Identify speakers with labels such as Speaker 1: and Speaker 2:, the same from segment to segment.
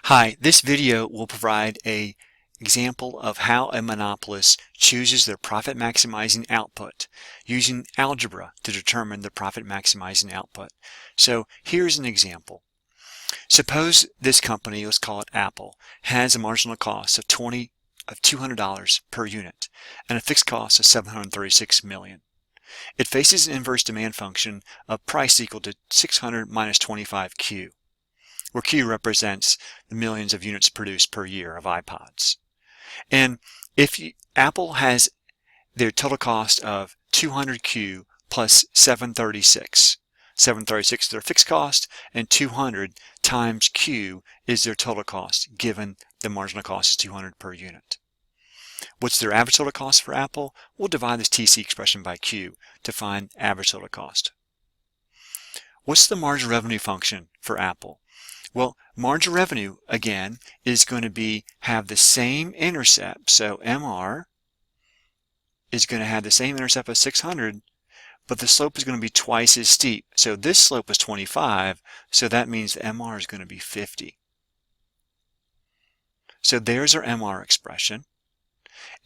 Speaker 1: Hi, this video will provide an example of how a monopolist chooses their profit maximizing output using algebra to determine the profit maximizing output. So here's an example. Suppose this company, let's call it Apple, has a marginal cost of $200 per unit and a fixed cost of $736 million. It faces an inverse demand function of price equal to 600 minus 25Q, where Q represents the millions of units produced per year of iPods. And if Apple has their total cost of 200Q plus 736, 736 is their fixed cost, and 200 times Q is their total cost, given the marginal cost is 200 per unit. What's their average total cost for Apple? We'll divide this TC expression by Q to find average total cost. What's the marginal revenue function for Apple? Well, marginal revenue, again, is going to have the same intercept. So MR is going to have the same intercept as 600, but the slope is going to be twice as steep. So this slope is 25, so that means the MR is going to be 50. So there's our MR expression.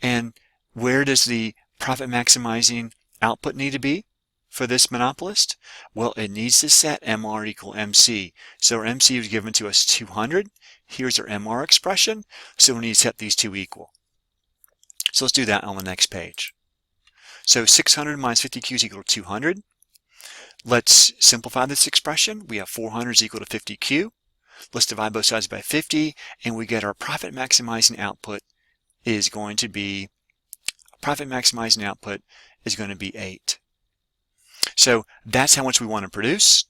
Speaker 1: And where does the profit maximizing output need to be for this monopolist? Well, it needs to set MR equal MC. So our MC is given to us 200. Here's our MR expression. So we need to set these two equal. So let's do that on the next page. So 600 minus 50Q is equal to 200. Let's simplify this expression. We have 400 is equal to 50Q. Let's divide both sides by 50, and we get our profit maximizing output is going to be 8. So that's how much we want to produce.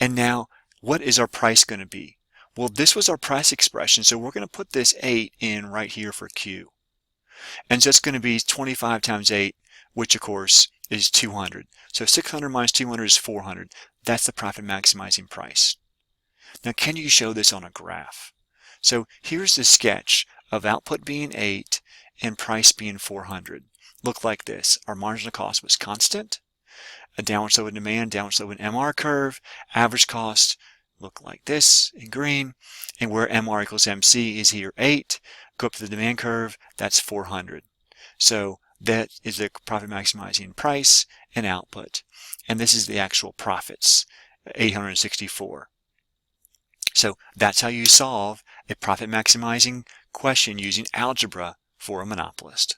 Speaker 1: And now, what is our price going to be? Well, this was our price expression, so we're going to put this 8 in right here for Q. And so it's going to be 25 times 8, which of course is 200. So 600 minus 200 is 400. That's the profit maximizing price. Now, can you show this on a graph? So here's the sketch of output being 8 and price being 400. Look like this. Our marginal cost was constant. A downward slope in demand, downward slope in MR curve. Average cost look like this in green. And where MR equals MC is here 8. Go up to the demand curve, that's 400. So that is the profit maximizing price and output. And this is the actual profits, 864. So that's how you solve a profit maximizing question using algebra for a monopolist.